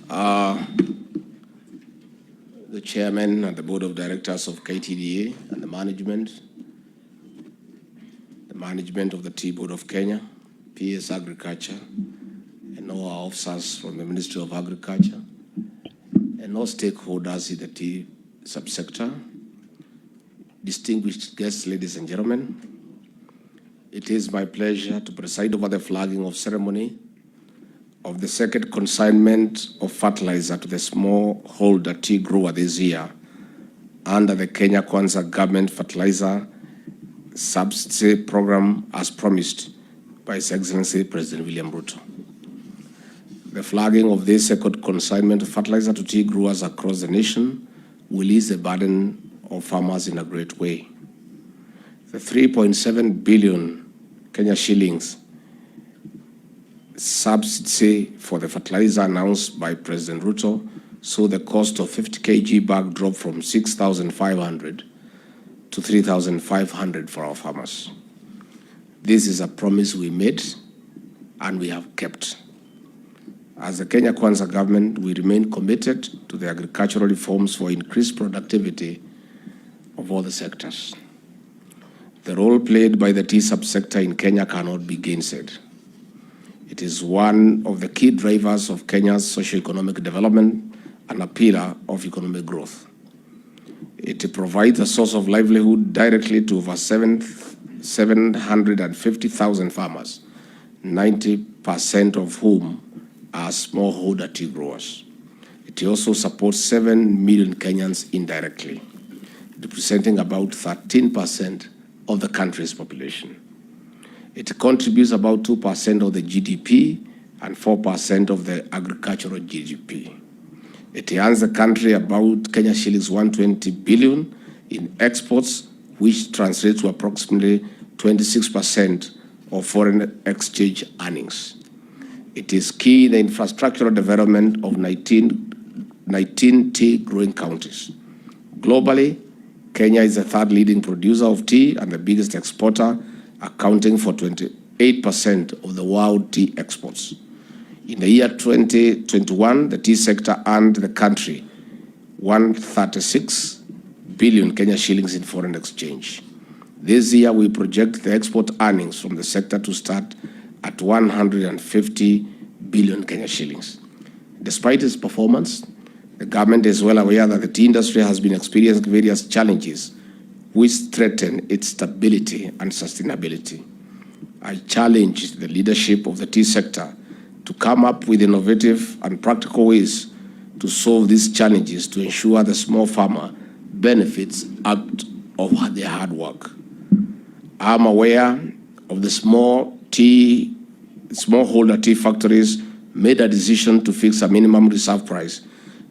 The chairman and the board of directors of KTDA and the management of the Tea Board of Kenya, PS Agriculture, and all our officers from the Ministry of Agriculture, and all stakeholders in the tea subsector, distinguished guests, ladies and gentlemen. It is my pleasure to preside over the flagging of ceremony of the second consignment of fertilizer to the smallholder tea grower this year under the Kenya Kwanza government fertilizer subsidy program as promised by His Excellency President William Ruto. The flagging of this second consignment of fertilizer to tea growers across the nation will ease the burden of farmers in a great way. The 3.7 billion Kenya shillings subsidy for the fertilizer announced by President Ruto saw the cost of 50 kg bag drop from 6,500 to 3,500 for our farmers. This is a promise we made and we have kept. As the Kenya Kwanza government, we remain committed to the agricultural reforms for increased productivity of all the sectors. The role played by the tea subsector in Kenya cannot be gainsaid. It is one of the key drivers of Kenya's socio-economic development and a pillar of economic growth. It provides a source of livelihood directly to over 750,000 farmers, 90% of whom are smallholder tea growers. It also supports 7 million Kenyans indirectly, representing about 13% of the country's population. It contributes about 2% of the GDP and 4% of the agricultural GDP. It earns the country about Kenya shillings 120 billion in exports, which translates to approximately 26% of foreign exchange earnings. It is key in the infrastructural development of 19 tea growing counties. Globally, Kenya is the third leading producer of tea and the biggest exporter, accounting for 28% of the world tea exports. In the year 2021, the tea sector earned the country 136 billion Kenya shillings in foreign exchange. This year, we project the export earnings from the sector to start at 150 billion Kenya shillings. Despite its performance, the government is well aware that the tea industry has been experiencing various challenges which threaten its stability and sustainability. I challenge the leadership of the tea sector to come up with innovative and practical ways to solve these challenges to ensure the small farmer benefits out of their hard work. I'm aware of the smallholder tea factories made a decision to fix a minimum reserve price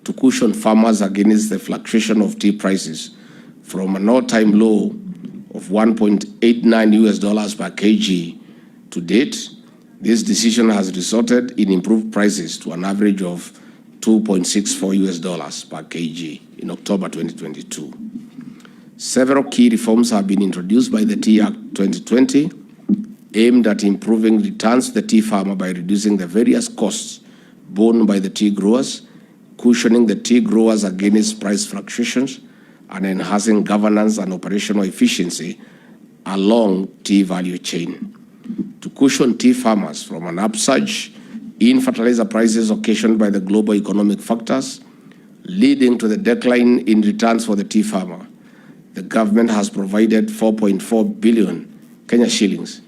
to cushion farmers against the fluctuation of tea prices from an all-time low of $1.89 per kg to date. This decision has resulted in improved prices to an average of $2.64 per kg in October 2022. Several key reforms have been introduced by the Tea Act 2020 aimed at improving returns to the tea farmer by reducing the various costs borne by the tea growers, cushioning the tea growers against price fluctuations, and enhancing governance and operational efficiency along tea value chain. To cushion tea farmers from an upsurge in fertilizer prices occasioned by the global economic factors, leading to the decline in returns for the tea farmer, the government has provided 4.4 billion Kenya shillings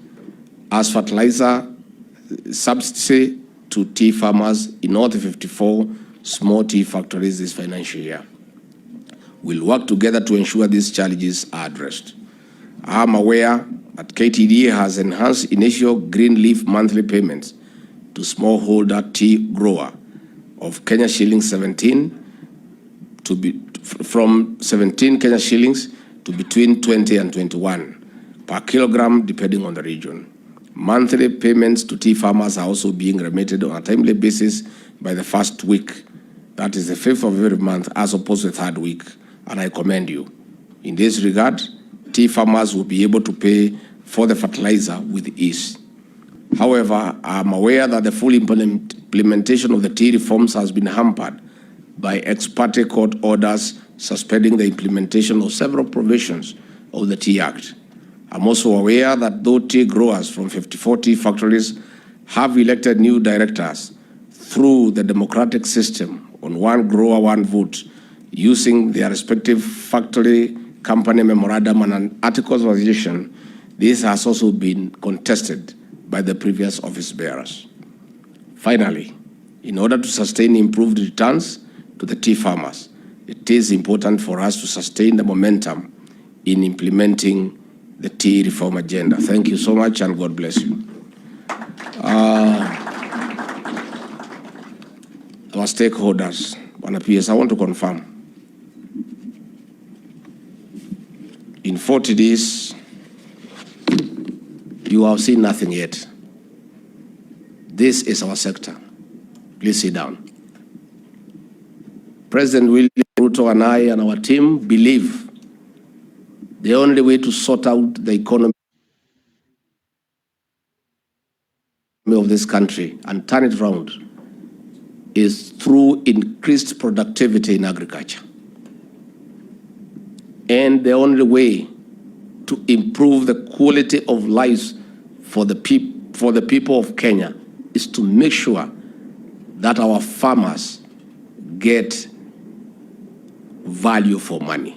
as fertilizer subsidy to tea farmers in all the 54 small tea factories this financial year. We'll work together to ensure these challenges are addressed. I'm aware that KTDA has enhanced initial green leaf monthly payments to smallholder tea grower of Kenya shillings 17 from 17 Kenya shillings to between 20 and 21 per kilogram, depending on the region. Monthly payments to tea farmers are also being remitted on a timely basis by the first week, that is the 5th of every month, as opposed to the third week, and I commend you. In this regard, tea farmers will be able to pay for the fertilizer with ease. However, I'm aware that the full implementation of the tea reforms has been hampered by ex parte court orders suspending the implementation of several provisions of the Tea Act. I'm also aware that though tea growers from 54 tea factories have elected new directors through the democratic system on one grower, one vote, using their respective factory company memorandum and articles of association, this has also been contested by the previous office bearers. Finally, in order to sustain improved returns to the tea farmers, it is important for us to sustain the momentum in implementing the tea reform agenda. Thank you so much, and God bless you. Our stakeholders, PS, I want to confirm. In 40 days, you have seen nothing yet. This is our sector. Please sit down. President William Ruto and I and our team believe the only way to sort out the economy of this country and turn it around is through increased productivity in agriculture. And the only way to improve the quality of lives for the people of Kenya is to make sure that our farmers get value for money.